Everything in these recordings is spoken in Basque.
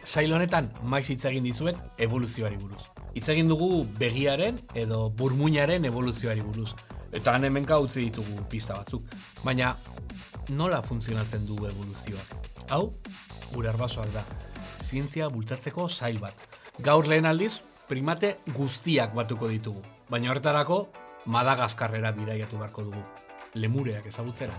Sail honetan maiz hitz egin dizuet evoluzioari buruz. Hitz egin dugu begiaren edo burmuinaren evoluzioari buruz. Eta han hemenka utzi ditugu pista batzuk. Baina nola funtzionatzen du evoluzioak? Hau, gure arbasoak da. Zientzia bultzatzeko sail bat. Gaur lehen aldiz, primate guztiak batuko ditugu. Baina horretarako, Madagaskarrera bidaiatu beharko dugu. Lemureak ezagutzera.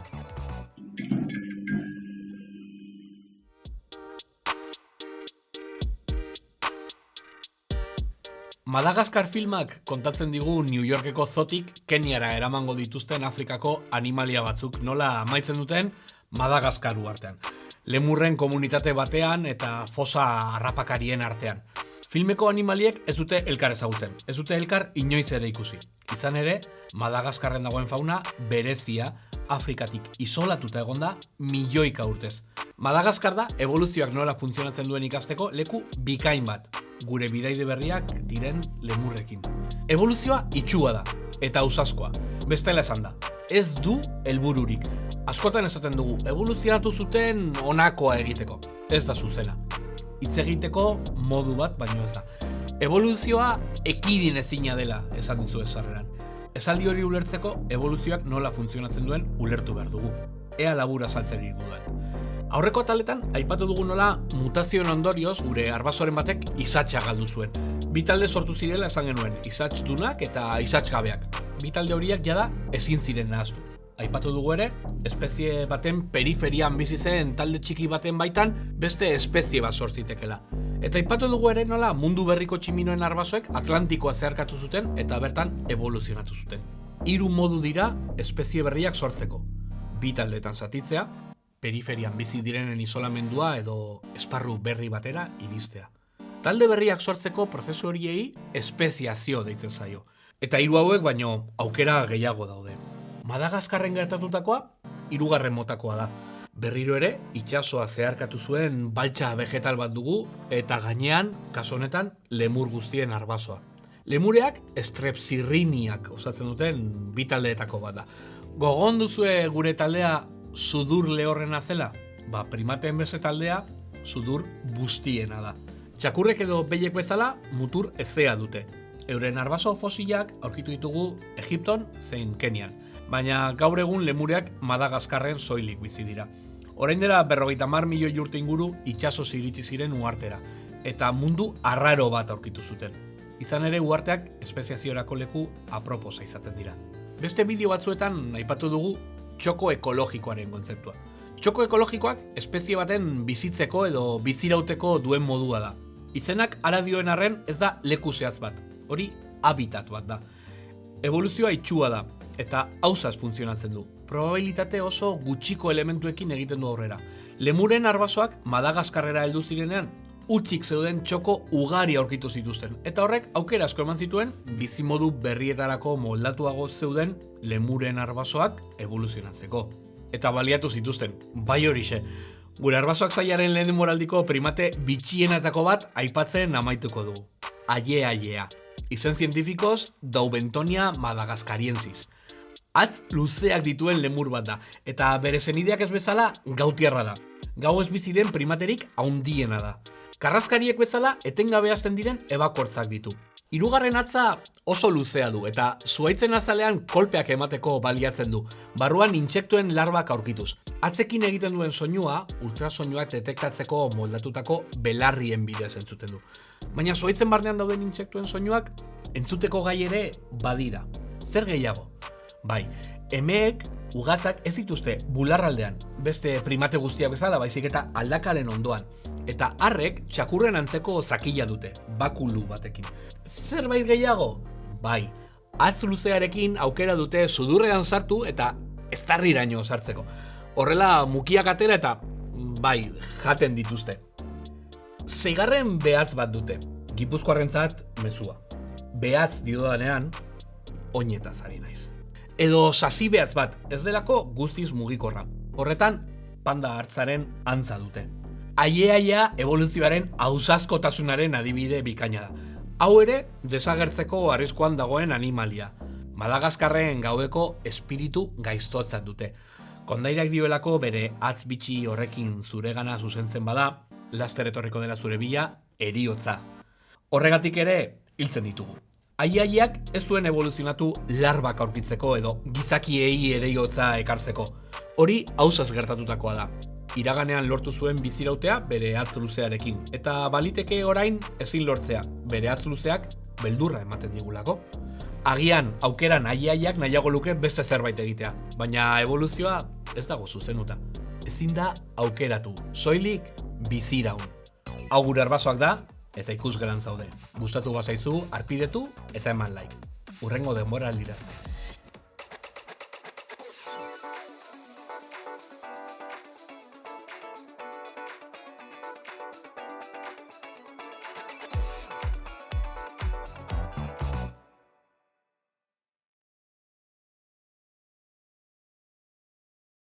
Madagaskar filmak kontatzen digu New Yorkeko zotik Kenyara eramango dituzten Afrikako animalia batzuk nola amaitzen duten Madagaskar uhartean. Lemurren komunitate batean eta fosa harrapakarien artean. Filmeko animaliek ez dute elkar ezagutzen, ez dute elkar inoiz ere ikusi. Izan ere, Madagaskarren dagoen fauna berezia Afrikatik isolatuta egonda milioika urtez. Madagaskar da evoluzioak nola funtzionatzen duen ikasteko leku bikain bat, gure bidaide berriak diren lemurrekin. Evoluzioa itxua da, eta ausazkoa. Bestela esan da, ez du helbururik. Askotan esaten dugu, evoluzionatu zuten honakoa egiteko. Ez da zuzena. Hitz egiteko modu bat, baino ez da. Evoluzioa ekidin ezina dela, esan dizu sarreran. Esaldi hori ulertzeko, evoluzioak nola funtzionatzen duen ulertu behar dugu. Ea labur azaltzen duen. Aurreko ataletan, aipatu dugu nola mutazioen ondorioz gure arbasoren batek isatsa galdu zuen. Bi talde sortu zirela esan genuen, isatsdunak eta isatsgabeak. Bi talde horiek jada ezin ziren nahaztu. Aipatu dugu ere, espezie baten periferian bizi zen talde txiki baten baitan beste espezie bat sortzitekela. Eta aipatu dugu ere nola mundu berriko tximinoen arbasoek Atlantikoa zeharkatu zuten eta bertan evoluzionatu zuten. 3 modu dira espezie berriak sortzeko. Bi taldetan zatitzea, periferian bizi direnen isolamendua edo esparru berri batera iristea. Talde berriak sortzeko prozesu horiei espeziazio deitzen zaio. Eta 3 hauek baino aukera gehiago daude. Madagaskarren gertatutakoa, 3. motakoa da. Berriro ere, itsasoa zeharkatu zuen baltsa vegetal bat dugu eta gainean, kasu honetan, lemur guztien arbasoa. Lemureak strepsirriniak osatzen duten bi taldeetako bat da. Gogon duzue gure taldea sudur lehorrena zela? Primateen beste taldea sudur bustiena da. Txakurrek edo behiek bezala mutur ezea dute. Euren arbaso fosilak aurkitu ditugu Egipton zein Kenyan. Baina gaur egun lemureak Madagaskarren soilik bizi dira. Orain dela 50 milioi urte inguru itsasoz iritsi ziren uhartera, eta mundu arraro bat aurkitu zuten. Izan ere uharteak espeziaziorako leku aproposa izaten dira. Beste bideo batzuetan aipatu dugu txoko ekologikoaren kontzeptua. Txoko ekologikoak espezie baten bizitzeko edo bizirauteko duen modua da. Izenak ara dioen arren ez da leku zehaz bat, hori habitat bat da. Evoluzioa itxua da, eta ausaz funtzionatzen du. Probabilitate oso gutxiko elementuekin egiten du aurrera. Lemuren arbasoak Madagaskarrera heldu zirenean, utzik zeuden txoko ugari aurkitu zituzten. Eta horrek aukera asko eman zituen, bizimodu berrietarako moldatuago zeuden lemuren arbasoak evoluzionatzeko. Eta baliatu zituzten, bai horixe. Gure arbasoak sailaren lehen moraldiko primate bitxienetako bat aipatzen amaituko dugu. Aiea. Izen zientifikoz Daubentonia madagascariensis. Hatz luzeak dituen lemur bat da, eta bere senideak ez bezala gautiarra da. Gau ez bizi den primaterik haundiena da. Karraskariek bezala etengabe hasten diren ebakortzak ditu. 3. hatza oso luzea du eta zuhaitzen azalean kolpeak emateko baliatzen du, barruan intsektuen larbak aurkituz. Hatzekin egiten duen soinua, ultrasoinuak detektatzeko moldatutako belarrien bidez entzuten du. Baina zuhaitzen barnean dauden intsektuen soinuak entzuteko gai ere badira. Zer gehiago? Bai, emeek ugatzak ez dituzte bularraldean, beste primate guztiak bezala baizik eta aldakaren ondoan. Eta harrek txakurren antzeko zakila dute, bakulu batekin. Zerbait gehiago? Bai, hatz luzearekin aukera dute sudurrean sartu eta eztarriraino sartzeko. Horrela mukiak atera eta, bai, jaten dituzte. 6. behatz bat dute, Gipuzkoarrentzat mezua. Behatz diodanean, oinetaz ari naiz. Edo sasi behatz bat, ez delako guztiz mugikorra. Horretan, panda hartzaren antza dute. Aiea evoluzioaren ausazkotasunaren adibide bikaina da. Hau ere, desagertzeko arriskuan dagoen animalia. Madagaskarren gaueko espiritu gaiztotzat dute. Kondairak dioelako bere hatz bitxi horrekin zuregana zuzentzen bada, laster etorriko dela zure bila, heriotza. Horregatik ere, hiltzen ditugu. Aiaiak ez zuen evoluzionatu larbak aurkitzeko edo gizakiei heriotza ekartzeko. Hori hausaz gertatutakoa da. Iraganean lortu zuen bizirautea bere hatz luzearekin, eta baliteke orain ezin lortzea, bere hatz luzeak beldurra ematen digulako. Agian aukeran aiaiak nahiago luke beste zerbait egitea, baina evoluzioa ez dago zuzenuta. Ezin da aukeratu, soilik biziraun. Hau gure arbasoak da, eta ikusgelan zaude. Gustatu bazaizu, arpidetu eta eman like. Hurrengo denbora aldira.